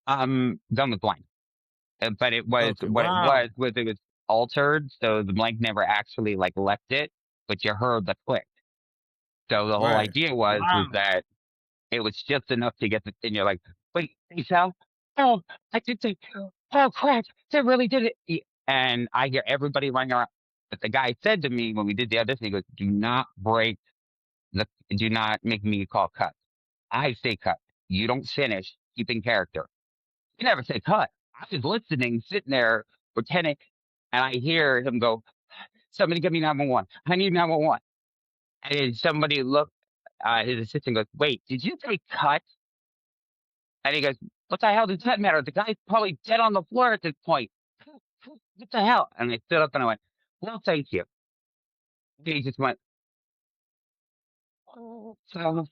Done with blank. But it was Okay, what it wow. was it was altered, so the blank never actually like left it, but you heard the click. So the whole Right. idea was Wow. that it was just enough to get the and you're like, "Wait, hey, Sal? Oh, I did the oh, crap, they really did it." And I hear everybody running around. But the guy said to me when we did the audition, he goes, do not make me call cut. I say cut. You don't finish, keep in character." He never said cut. I was listening, sitting there, pretending, and I hear him go, "Somebody give me 911. I need 911." And then somebody looked, his assistant goes, "Wait, did you say cut?" And he goes, "What the hell does that matter? The guy's probably dead on the floor at this point. What the hell?" And I stood up and I went, "Well, thank you." He just went, "Oh, so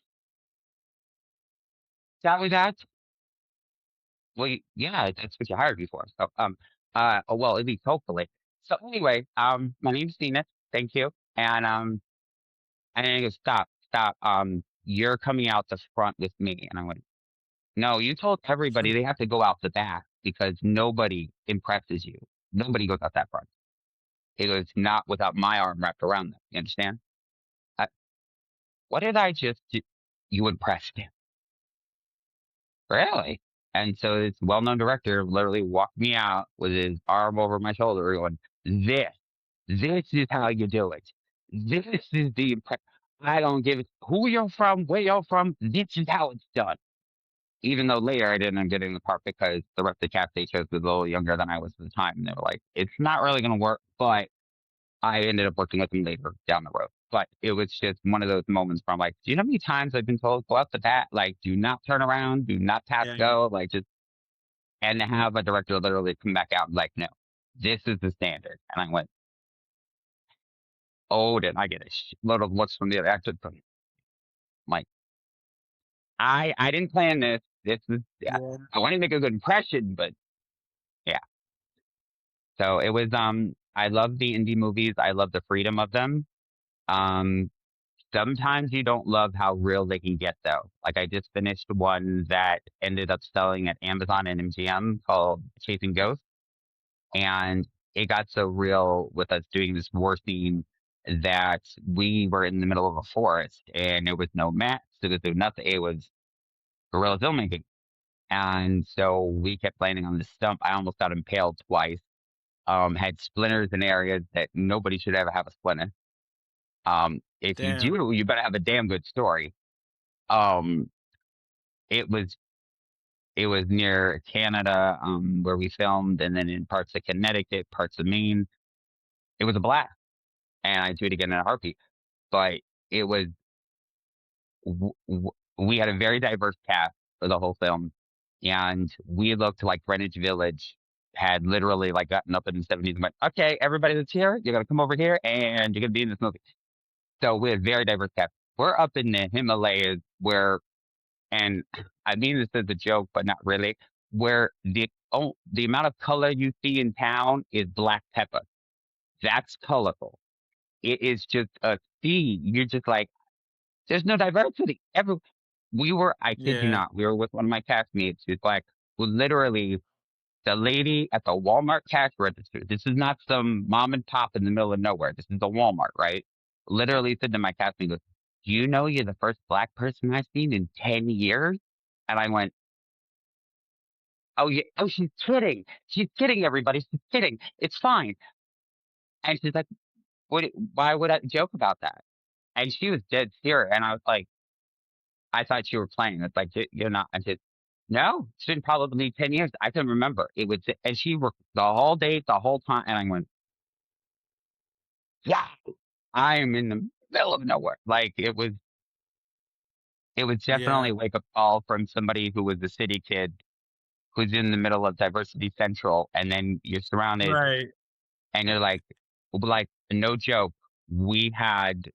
that was that?" Well, yeah, that's what you hired me for. So, oh, well, at least hopefully. So anyway, my name's Zenith. Thank you. And then he goes, "Stop, stop. You're coming out the front with me." And I went, "No, you told everybody they have to go out the back because nobody impresses you. Nobody goes out that front." He goes, "Not without my arm wrapped around them. You understand?" I, what did I just do? You impressed him. Really? And so this well-known director literally walked me out with his arm over my shoulder going, this is how you do it. This is the, I don't give it who you're from, where you're from. This is how it's done. Even though later I didn't end up getting the part because the rest of the cast they chose was a little younger than I was at the time. And they were like, it's not really going to work, but I ended up working with them later down the road. But it was just one of those moments where I'm like, do you know how many times I've been told, go out the bat, like, do not turn around, do not pass Yeah. go, like, just, and to have a director literally come back out and like, no, this is the standard. And I went, oh, did I get a load of looks from the other actors? I'm like, I didn't plan this. This is, yeah, Yeah. I want to make a good impression, but yeah. So it was, I love the indie movies. I love the freedom of them. Um, Sometimes you don't love how real they can get though. Like I just finished one that ended up selling at Amazon and MGM called Chasing Ghosts. And it got so real with us doing this war scene that we were in the middle of a forest and there was no maps, there was no nothing. It was guerrilla filmmaking. And so we kept landing on the stump. I almost got impaled twice. Had splinters in areas that nobody should ever have a splinter. If you Damn. do, you better have a damn good story. Um, it was it was near Canada, where we filmed, and then in parts of Connecticut, parts of Maine. It was a blast, and I'd do it again in a heartbeat. But it was we had a very diverse cast for the whole film, and we looked like Greenwich Village had literally like gotten up in the 70s and went, "Okay, everybody that's here, you're gonna come over here, and you're gonna be in this movie." So we had very diverse cast. We're up in the Himalayas where and I mean this as a joke, but not really, where the amount of color you see in town is black pepper. That's colorful. It is just a sea. You're just like, there's no diversity. I kid you Yeah. not, we were with one of my castmates who's black, who literally The lady at the Walmart cash register, this is not some mom and pop in the middle of nowhere. This is the Walmart, right? Literally said to my castmate, goes, "Do you know you're the first black person I've seen in 10 years?" And I went, "Oh, yeah. Oh, she's kidding. She's kidding, everybody. She's kidding. It's fine." And she's like, why would I joke about that? And she was dead serious. And I was like, I thought you were playing. It's like, You're not." I said, "No, it's been probably 10 years. I can remember. It was, and she worked the whole day, the whole time." And I went, "Yeah, I am in the middle of nowhere." Like it was definitely Yeah. a wake up call from somebody who was a city kid who's in the middle of Diversity Central. And then you're surrounded Right. and you're like, no joke. We had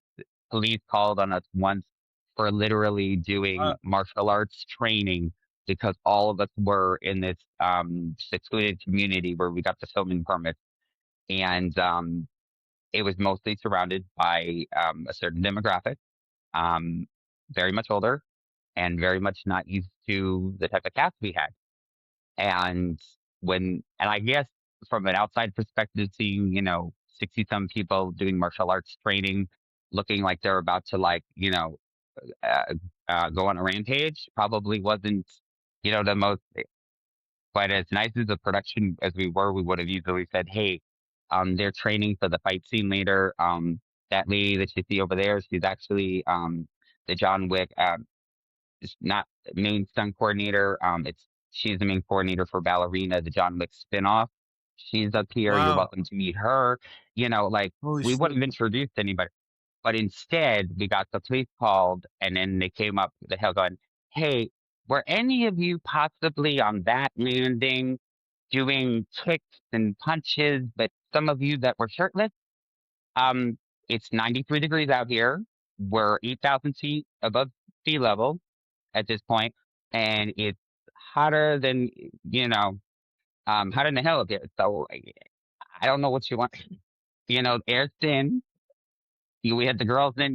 police called on us once for literally Uh, doing martial arts training because all of us were in this secluded community where we got the filming permit. And it was mostly surrounded by a certain demographic, um, very much older and very much not used to the type of cast we had. And and I guess from an outside perspective, seeing, 60 some people doing martial arts training, looking like they're about to, like, uh, go on a rampage, probably wasn't, the most. But as nice as the production as we were, we would have easily said, "Hey, they're training for the fight scene later. That lady that you see over there, she's actually the John Wick, it's not the main stunt coordinator. She's the main coordinator for Ballerina, the John Wick spinoff. She's up here. You're wow. welcome to meet her." Like, Holy we shit. wouldn't have introduced anybody. But instead, we got the police called, and then they came up the hill going, "Hey, were any of you possibly on that landing doing kicks and punches, but some of you that were shirtless? Um, it's 93 degrees out here. We're 8,000 feet above sea level at this point, and it's hotter than, hotter than hell up here. So I don't know what you want." Air's thin. We had the girls in,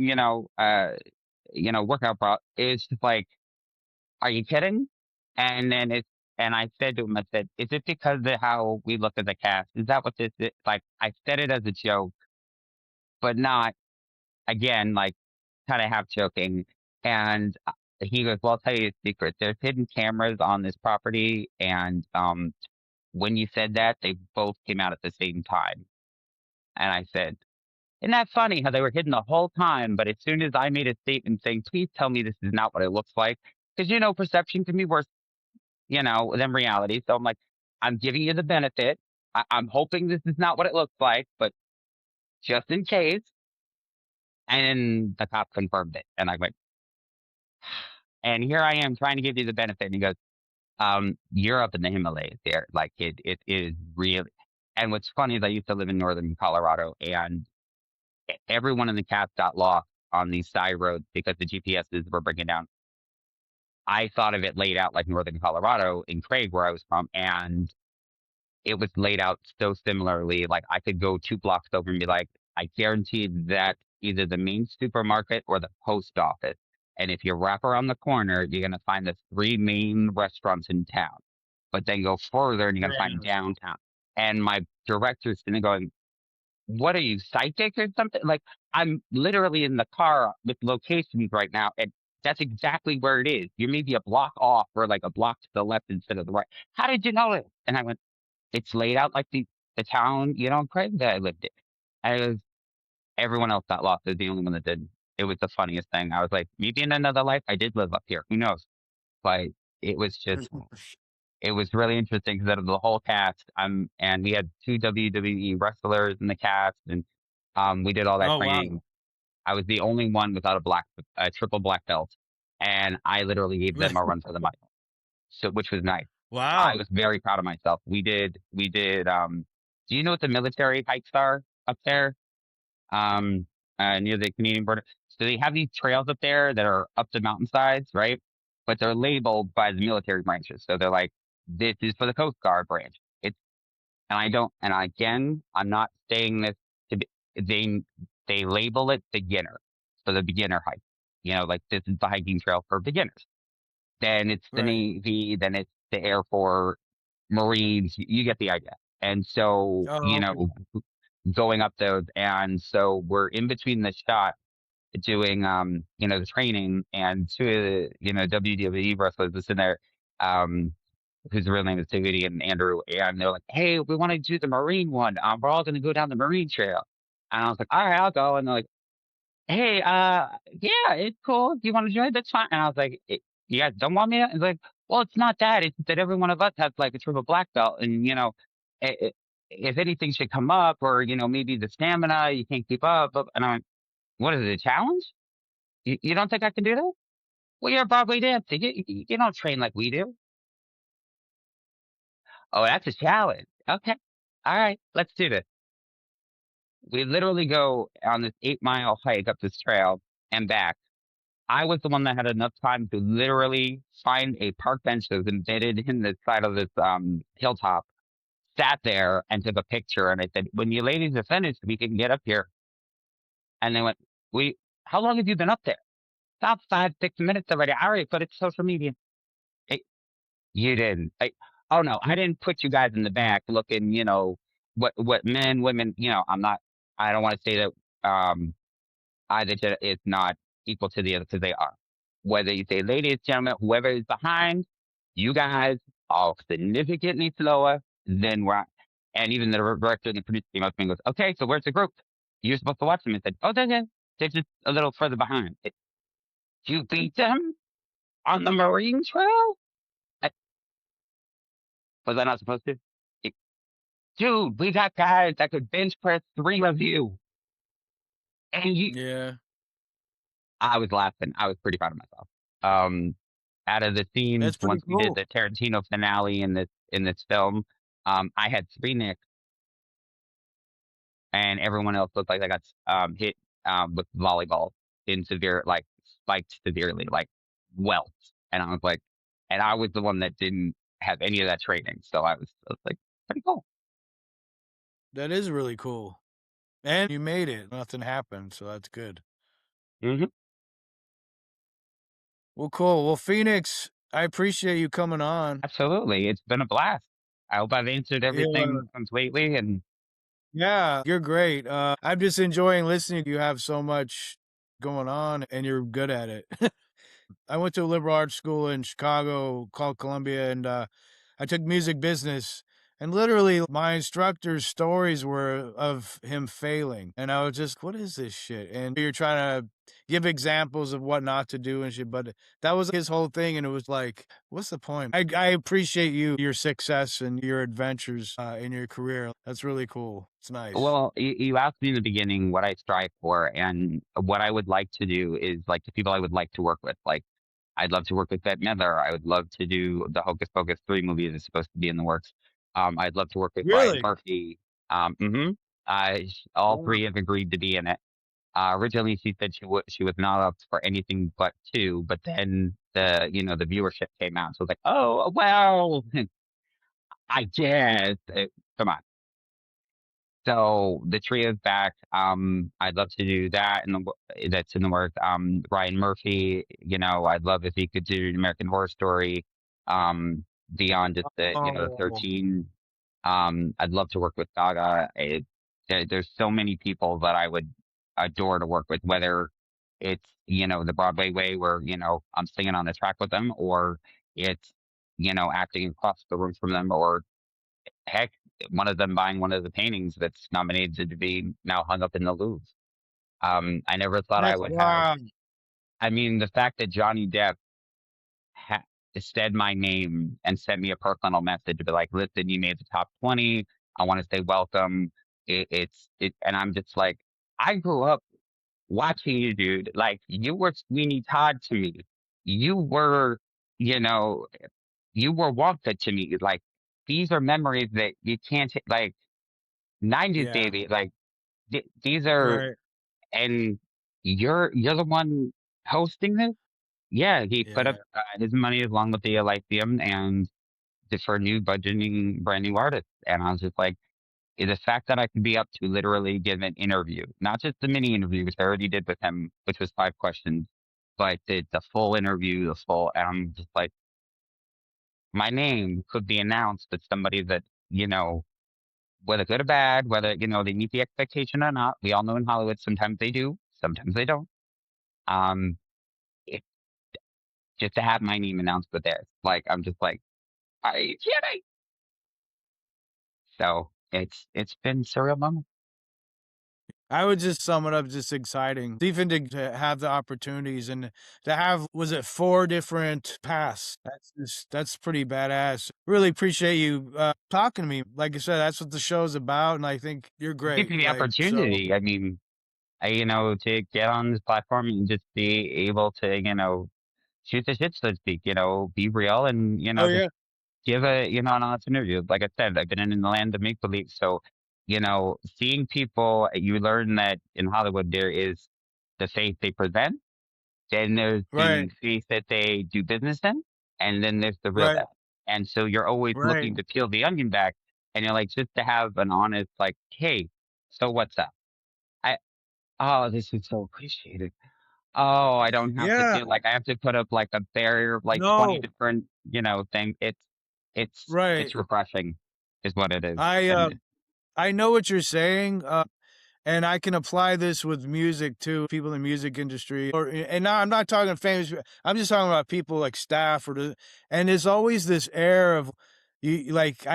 workout bra. It's just like, "Are you kidding?" And then and I said to him, I said, "Is it because of how we look at the cast? Is that what this is?" Like, I said it as a joke, but not, again, like, kind of half joking. And he goes, "Well, I'll tell you a secret. There's hidden cameras on this property. And when you said that, they both came out at the same time." And I said, "Isn't that funny how they were hidden the whole time? But as soon as I made a statement saying, 'Please tell me this is not what it looks like,' because, perception can be worse, than reality." So I'm like, "I'm giving you the benefit. I'm hoping this is not what it looks like, but just in case." And the cop confirmed it. And I went, and here I am trying to give you the benefit. And he goes, "You're up in the Himalayas there. Like, it is really." And what's funny is I used to live in northern Colorado, and everyone in the cast got lost on these side roads because the GPSs were breaking down. I thought of it laid out like northern Colorado in Craig, where I was from, and it was laid out so similarly. Like, I could go 2 blocks over and be like, "I guarantee that either the main supermarket or the post office. And if you wrap around the corner, you're gonna find the 3 main restaurants in town. But then go further and you're gonna find Damn. downtown." And my director's sitting there going, "What are you, psychic or something?" Like, I'm literally in the car with locations right now, and that's exactly where it is. You're maybe a block off or like a block to the left instead of the right. How did you know it? And I went, "It's laid out like the town, Craig, that I lived in." And it was, everyone else got lost. I was the only one that did. It was the funniest thing. I was like, maybe in another life I did live up here. Who knows? But it was just, it was really interesting because out of the whole cast, and we had 2 WWE wrestlers in the cast, and we did all that Oh, wow. training. I was the only one without a triple black belt, and I literally gave them a run for the money. So, which was nice. I Wow. was very proud of myself. We did. Do you know what the military hikes are up there? Um, near the Canadian border. So they have these trails up there that are up the mountainsides, right? But they're labeled by the military branches. So they're like, "This is for the Coast Guard branch." It's and I don't. And again, I'm not saying this to be. They they label it beginner for the beginner hike. Like, this is the hiking trail for beginners. Then it's the Right. Navy. Then it's the Air Force. Marines, you get the idea. And so, Oh, okay. going up those, and so we're in between the shot doing, the training, and two of the, WWE wrestlers was in there, um, whose real name is Diggity and Andrew, and they're like, "Hey, we want to do the Marine one. We're all going to go down the Marine Trail." And I was like, "All right, I'll go." And they're like, "Hey, yeah, it's cool. Do you want to join? That's fine." And I was like, "You guys don't want me?" It's like, "Well, it's not that. It's that every one of us has like a triple black belt, and i- i- if anything should come up, or maybe the stamina you can't keep up." And I'm like, "What is it, a challenge? You don't think I can do that? Well, you're a Broadway dancer. You don't train like we do." "Oh, that's a challenge. Okay, all right, let's do this." We literally go on this 8-mile hike up this trail and back. I was the one that had enough time to literally find a park bench that was embedded in the side of this hilltop, sat there and took a picture. And I said, "When you ladies are finished, we can get up here." And they went, "We, how long have you been up there?" "About 5, 6 minutes already." "All right, but it's social media." "Hey, you didn't." "Oh no, I didn't put you guys in the back looking, what men, women, I'm not, I don't want to say that either is not equal to the other, because they are. Whether you say ladies, gentlemen, whoever is behind, you guys are significantly slower than where and even the director and the producer came up to me and goes, "Okay, so where's the group? You're supposed to watch them." And said, "Oh, they're just a little further behind." "You beat them on the Marine Trail?" I, was I not supposed to? It- Dude, we got guys that could bench press three of you. And Yeah, I was laughing. I was pretty proud of myself. Um, Out of the scenes, that's pretty once we did cool. the Tarantino finale in this film, I had 3 nicks, and everyone else looked like they got hit with volleyball in severe, like spiked severely, like welts. And I was like, and I was the one that didn't have any of that training, so I was like, pretty cool. That is really cool. And you made it. Nothing happened, so that's good. Hmm. Well, cool. Well, Phoenix, I appreciate you coming on. Absolutely, it's been a blast. I hope I've answered Yeah. everything completely, and Yeah, you're great. I'm just enjoying listening. You have so much going on and you're good at it. I went to a liberal arts school in Chicago called Columbia, and I took music business. And literally, my instructor's stories were of him failing. And I was just, what is this shit? And you're trying to give examples of what not to do and shit. But that was his whole thing. And it was like, what's the point? I appreciate you, your success and your adventures in your career. That's really cool. It's nice. well, you asked me in the beginning what I strive for, and what I would like to do is like the people I would like to work with. Like, I'd love to work with Bette Midler. I would love to do the Hocus Pocus 3 movie that's supposed to be in the works. I'd love to work with Ryan Really? Murphy. All Wow. three have agreed to be in it. Originally, she said she was not up for anything but two, but then the viewership came out, so I was like, oh well, I guess. Come on. So the trio's back. I'd love to do that, that's in the works. Ryan Murphy, I'd love if he could do an American Horror Story, beyond just the Oh, 13. I'd love to work with Gaga. There's so many people that I would adore to work with, whether it's the Broadway way, where I'm singing on the track with them, or it's acting across the room from them, or heck, one of them buying one of the paintings that's nominated to be now hung up in the Louvre. I never thought I that's would have. wow. I mean, the fact that Johnny Depp ha- said my name and sent me a personal message to be like, "Listen, you made the top 20. I want to say welcome." And I'm just like, I grew up watching you, dude. Like, you were Sweeney Todd to me. You were, you know, you were Wonka to me. Like, these are memories that you can't like. 90s Yeah, baby, like, these are, right. and you're the one hosting this? Yeah, he put up Yeah. his money along with the Elysium, and for new budgeting brand new artists. And I was just like, the fact that I could be up to literally give an interview, not just the mini interview, which I already did with him, which was 5 questions, but the full interview, and I'm just like, my name could be announced with somebody that, whether good or bad, whether, they meet the expectation or not. We all know in Hollywood, sometimes they do, sometimes they don't. Um, it, just to have my name announced with theirs. Like, I'm just like, are you kidding? So it's been surreal moment. I would just sum it up just exciting. Even to have the opportunities and to have, was it 4 different paths? That's pretty badass. Really appreciate you, talking to me. Like I said, that's what the show's about, and I think you're Give great. me the Like, so opportunity. I mean, to get on this platform and just be able to, shoot the shit, so to speak, be real and, Oh, just yeah. give a, an honest interview. Like I said, I've been in the land of make believe. So, seeing people, you learn that in Hollywood, there is the faith they present, then there's Right, the faith that they do business in, and then there's the real right, that. And so you're always right. looking to peel the onion back and you're like, just to have an honest, like, hey, so what's up? I, oh, this is so appreciated. Oh, I don't have to Yeah. feel like I have to put up like a barrier of like 20 No. different, things. It's Right. refreshing is what it is. I, And I know what you're saying, and I can apply this with music too, people in the music industry and now I'm not talking famous, I'm just talking about people like staff and there's always this air of like,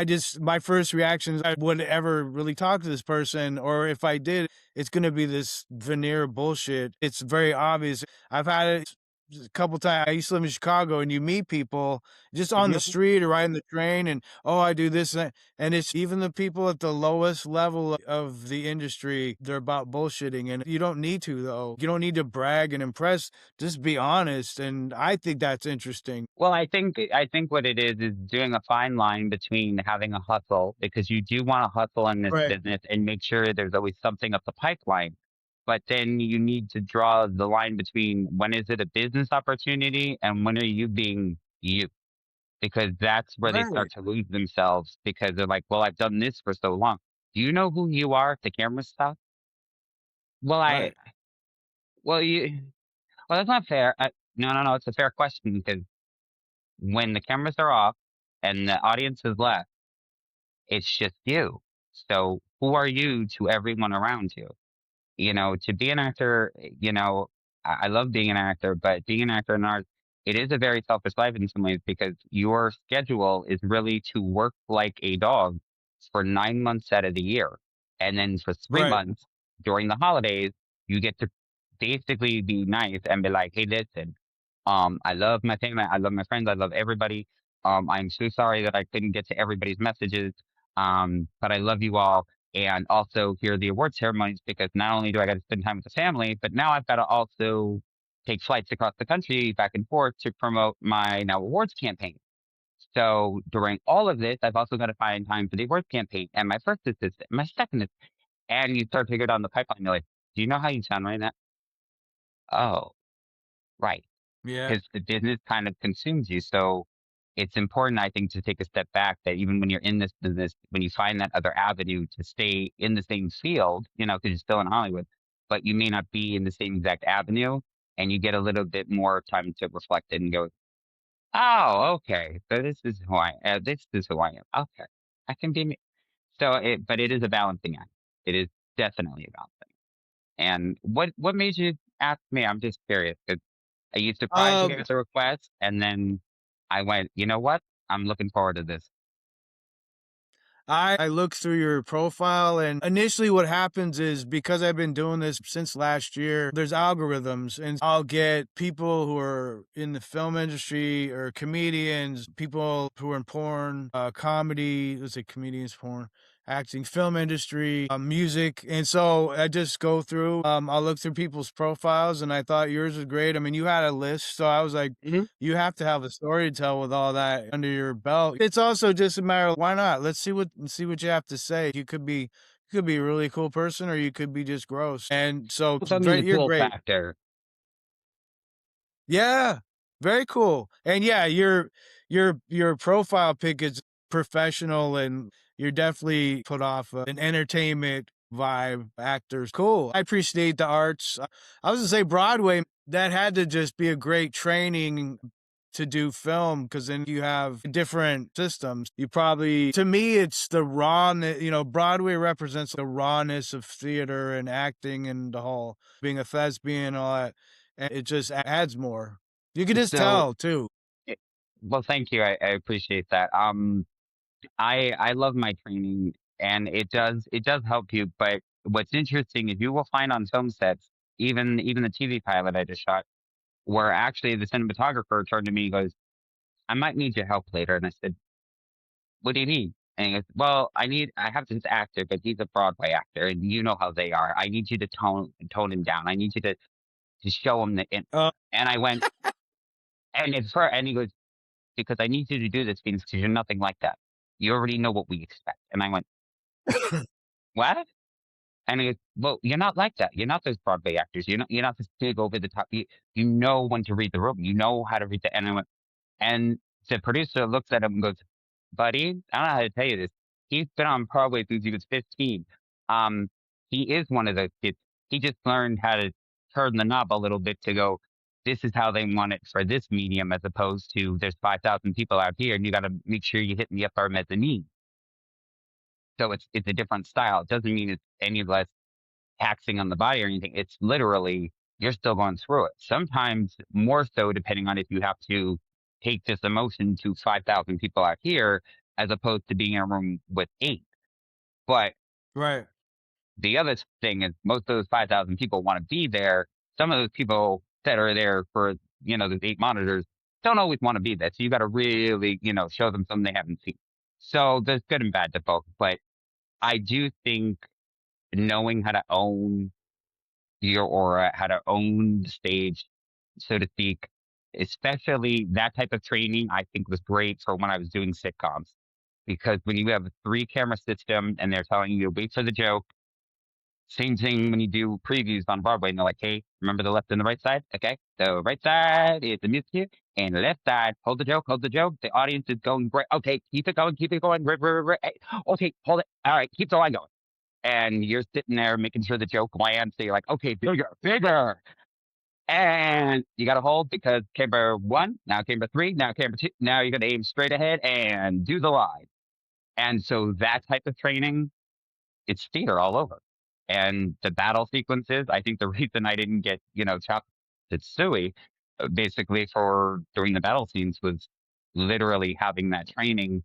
my first reaction is I wouldn't ever really talk to this person, or if I did, it's gonna be this veneer of bullshit. It's very obvious. I've had it a couple times. I used to live in Chicago, and you meet people just on the Mhm. street or riding the train, and, "Oh, I do this and that," and it's even the people at the lowest level of the industry, they're about bullshitting, and you don't need to, though. You don't need to brag and impress, just be honest, and I think that's interesting. Well, I think what it is doing a fine line between having a hustle because you do want to hustle in this Right, business and make sure there's always something up the pipeline. But then you need to draw the line between when is it a business opportunity and when are you being you? Because that's where they start right, to lose themselves because they're like, well, I've done this for so long. Do you know who you are if the camera stuff? Well, right, well, well, that's not fair. No, no, no. It's a fair question because when the cameras are off and the audience is left, it's just you. So who are you to everyone around you? To be an actor, I love being an actor, but being an actor in art, it is a very selfish life in some ways because your schedule is really to work like a dog for 9 months out of the year. And then for three right, months during the holidays, you get to basically be nice and be like, hey, listen, I love my family, I love my friends, I love everybody. I'm so sorry that I couldn't get to everybody's messages. But I love you all and also here are the award ceremonies because not only do I got to spend time with the family, but now I've got to also take flights across the country back and forth to promote my now awards campaign. So during all of this, I've also got to find time for the awards campaign and my first assistant, my second assistant, and you start to go down the pipeline. You're like, do you know how you sound right now? Oh, right. yeah. Because the business kind of consumes you. So it's important, I think, to take a step back that even when you're in this business, when you find that other avenue to stay in the same field, because you're still in Hollywood, but you may not be in the same exact avenue and you get a little bit more time to reflect and go, oh, okay. So this is who I am. Okay. I can be me. But it is a balancing act. It is definitely a balancing. And what made you ask me? I'm just curious. Are you surprised you gave Um, us a request? And then I went, you know what? I'm looking forward to this. I looked through your profile, and initially what happens is because I've been doing this since last year, there's algorithms, and I'll get people who are in the film industry or comedians, people who are in porn, comedy, let's say comedians, porn, acting, film industry, music. And so I just go through, I'll look through people's profiles, and I thought yours was great. I mean, you had a list, so I was like, Mhm. you have to have a story to tell with all that under your belt. It's also just a matter of why not? Let's see what you have to say. You could be a really cool person, or you could be just gross. And so Also, I mean, the you're cool great. factor. Yeah, very cool. And yeah, your profile pic is professional, and you're definitely put off an entertainment vibe. Actors, cool. I appreciate the arts. I was gonna say Broadway. That had to just be a great training to do film because then you have different systems. You probably, to me, it's the rawness, Broadway represents the rawness of theater and acting and the whole being a thespian and all that. And it just adds more. You can just So, tell too. it, well, thank you. I appreciate that. I love my training, and it does help you. But what's interesting is you will find on film sets, even the TV pilot I just shot, where actually the cinematographer turned to me and goes, "I might need your help later." And I said, "What do you need?" And he goes, "Well, I have this actor, but he's a Broadway actor, and you know how they are. I need you to tone him down. I need you to show him the." Uh, And I went, and he goes, "Because I need you to do this because you're nothing like that. You already know what we expect." And I went, "What?" And he goes, "Well, you're not like that. You're not those Broadway actors. You're not this big over the top. You know when to read the room. You know how to read the." And I went, and the producer looks at him and goes, "Buddy, I don't know how to tell you this. He's been on Broadway since he was 15. Um, he is one of those kids. He just learned how to turn the knob a little bit to go, this is how they want it for this medium, as opposed to there's 5,000 people out here and you got to make sure you're hitting the upper mezzanine. So it's a different style. It doesn't mean it's any less taxing on the body or anything. It's literally you're still going through it. Sometimes more so, depending on if you have to take this emotion to 5,000 people out here, as opposed to being in a room with eight. But right. the other thing is, most of those 5,000 people want to be there. Some of those people that are there for those eight monitors don't always want to be there. So you got to really show them something they haven't seen. So there's good and bad to both. But I do think knowing how to own your aura, how to own the stage, so to speak. Especially that type of training, I think was great for when I was doing sitcoms. Because when you have a three camera system and they're telling you to wait for the joke, same thing when you do previews on Broadway and they're like, hey, remember the left and the right side? Okay. The right side is the music cue, and the left side, hold the joke, hold the joke. The audience is going great. Okay, keep it going, keep it going. Hey, okay, hold it. All right, keep the line going. And you're sitting there making sure the joke lands. So you're like, okay, bigger, bigger. And you got to hold because camera one, now camera three, now camera two. Now you're going to aim straight ahead and do the line. And so that type of training, it's theater all over. And the battle sequences, I think the reason I didn't get, chopped at Suey, basically for during the battle scenes was literally having that training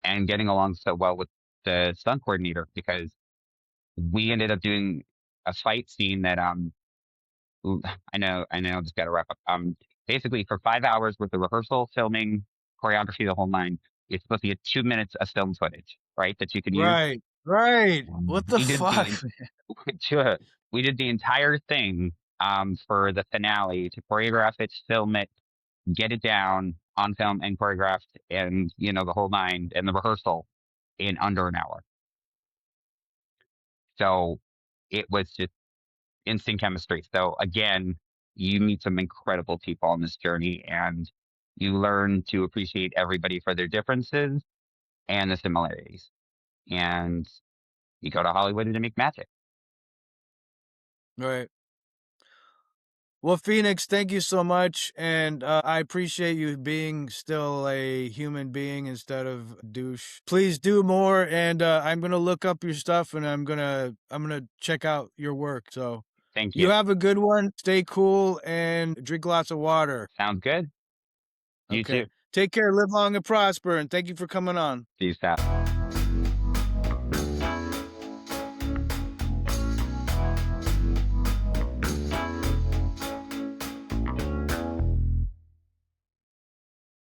and getting along so well with the stunt coordinator because we ended up doing a fight scene that ooh, I just gotta wrap up. Basically for 5 hours with the rehearsal, filming, choreography, the whole nine, it's supposed to get 2 minutes of film footage, right? That you can use. Right. Right. What the We did fuck? the sure. We did the entire thing for the finale to choreograph it, film it, get it down on film and choreographed and the whole nine and the rehearsal in under an hour. So it was just instant chemistry. So again, you meet some incredible people on this journey and you learn to appreciate everybody for their differences and the similarities. And you go to Hollywood to make magic. Right. Well, Phoenix, thank you so much, and I appreciate you being still a human being instead of a douche. Please do more, and I'm gonna look up your stuff, and I'm gonna check out your work. So Thank you you. have a good one. Stay cool and drink lots of water. Sounds good. You Okay. too. Take care. Live long and prosper. And thank you for coming on. Peace out.